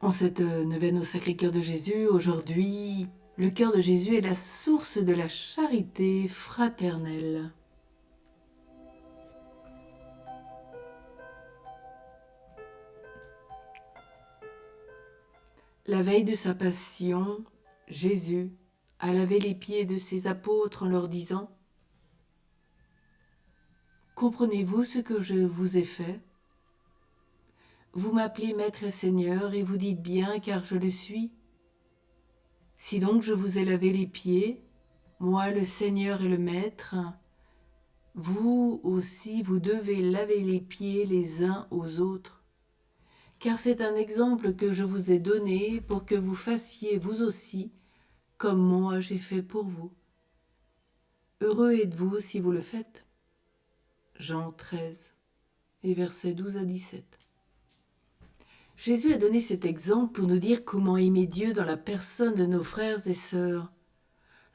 En cette neuvaine au Sacré-Cœur de Jésus, aujourd'hui, le cœur de Jésus est la source de la charité fraternelle. La veille de sa passion, Jésus a lavé les pieds de ses apôtres en leur disant « Comprenez-vous ce que je vous ai fait ? Vous m'appelez Maître et Seigneur et vous dites bien car je le suis. Si donc je vous ai lavé les pieds, moi le Seigneur et le Maître, vous aussi vous devez laver les pieds les uns aux autres. Car c'est un exemple que je vous ai donné pour que vous fassiez vous aussi comme moi j'ai fait pour vous. Heureux êtes-vous si vous le faites. » Jean 13, et versets 12 à 17. Jésus a donné cet exemple pour nous dire comment aimer Dieu dans la personne de nos frères et sœurs.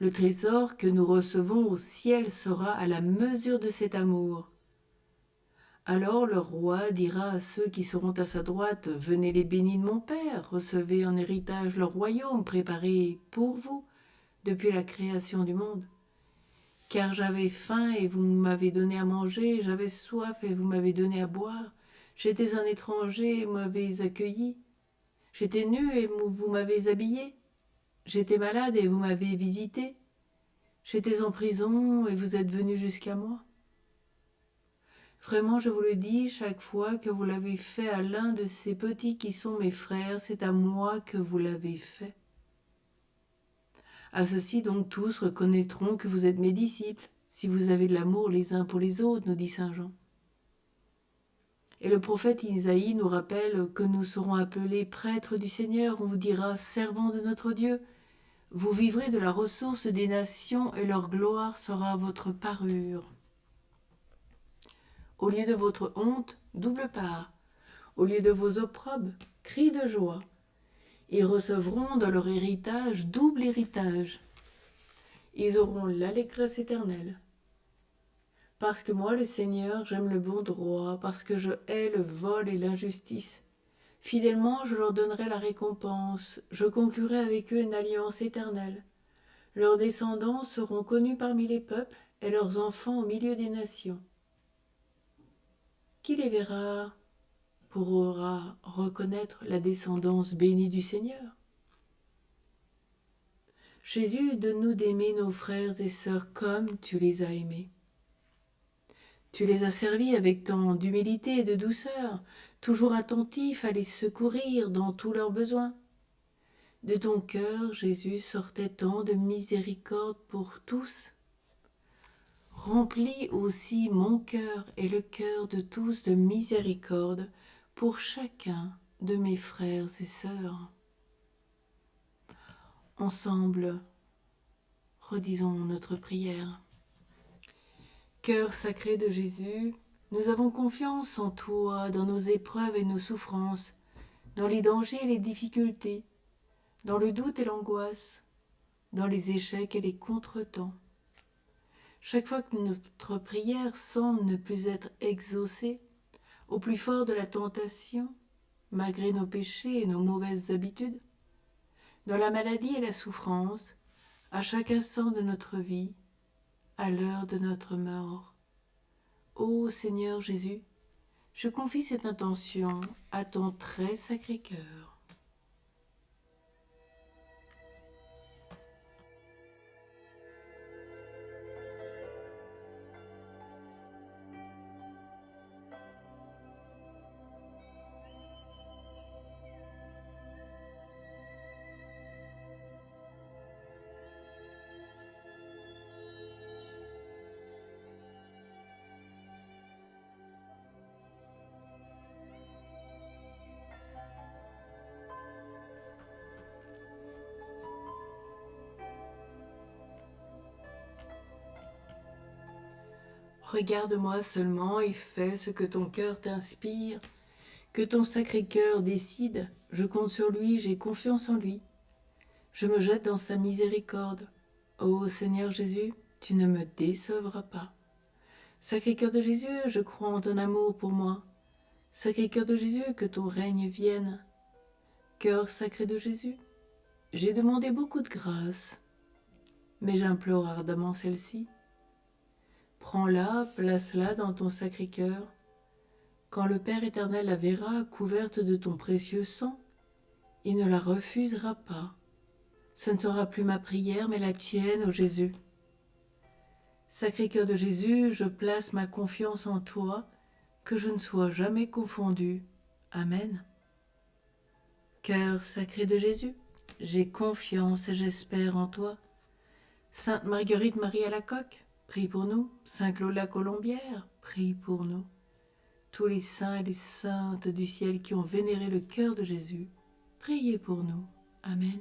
Le trésor que nous recevons au ciel sera à la mesure de cet amour. Alors le roi dira à ceux qui seront à sa droite, « Venez les bénis de mon Père, recevez en héritage le royaume préparé pour vous depuis la création du monde. Car j'avais faim et vous m'avez donné à manger, j'avais soif et vous m'avez donné à boire. J'étais un étranger et vous m'avez accueilli. J'étais nu et vous m'avez habillé. J'étais malade et vous m'avez visité. J'étais en prison et vous êtes venus jusqu'à moi. Vraiment, je vous le dis, chaque fois que vous l'avez fait à l'un de ces petits qui sont mes frères, c'est à moi que vous l'avez fait. À ceci donc tous reconnaîtront que vous êtes mes disciples, si vous avez de l'amour les uns pour les autres, nous dit saint Jean. Et le prophète Isaïe nous rappelle que nous serons appelés prêtres du Seigneur. On vous dira, servants de notre Dieu. Vous vivrez de la ressource des nations et leur gloire sera votre parure. Au lieu de votre honte, double part. Au lieu de vos opprobes, cris de joie. Ils recevront dans leur héritage double héritage. Ils auront l'allégresse éternelle. Parce que moi, le Seigneur, j'aime le bon droit, parce que je hais le vol et l'injustice. Fidèlement, je leur donnerai la récompense, je conclurai avec eux une alliance éternelle. Leurs descendants seront connus parmi les peuples et leurs enfants au milieu des nations. Qui les verra pourra reconnaître la descendance bénie du Seigneur. Jésus, donne-nous d'aimer nos frères et sœurs comme tu les as aimés. Tu les as servis avec tant d'humilité et de douceur, toujours attentifs à les secourir dans tous leurs besoins. De ton cœur, Jésus, sortait tant de miséricorde pour tous. Remplis aussi mon cœur et le cœur de tous de miséricorde pour chacun de mes frères et sœurs. Ensemble, redisons notre prière. Cœur sacré de Jésus, nous avons confiance en toi dans nos épreuves et nos souffrances, dans les dangers et les difficultés, dans le doute et l'angoisse, dans les échecs et les contretemps. Chaque fois que notre prière semble ne plus être exaucée, au plus fort de la tentation, malgré nos péchés et nos mauvaises habitudes, dans la maladie et la souffrance, à chaque instant de notre vie, à l'heure de notre mort. Ô Seigneur Jésus, je confie cette intention à ton très sacré cœur. Regarde-moi seulement et fais ce que ton cœur t'inspire, que ton sacré cœur décide. Je compte sur lui, j'ai confiance en lui. Je me jette dans sa miséricorde. Ô Seigneur Jésus, tu ne me décevras pas. Sacré cœur de Jésus, je crois en ton amour pour moi. Sacré cœur de Jésus, que ton règne vienne. Cœur sacré de Jésus, j'ai demandé beaucoup de grâce, mais j'implore ardemment celle-ci. Prends-la, place-la dans ton sacré cœur. Quand le Père éternel la verra couverte de ton précieux sang, il ne la refusera pas. Ce ne sera plus ma prière, mais la tienne, ô Jésus. Sacré cœur de Jésus, je place ma confiance en toi, que je ne sois jamais confondu. Amen. Cœur sacré de Jésus, j'ai confiance et j'espère en toi. Sainte Marguerite Marie Alacoque, prie pour nous. Saint Claude la Colombière, prie pour nous. Tous les saints et les saintes du ciel qui ont vénéré le cœur de Jésus, priez pour nous. Amen.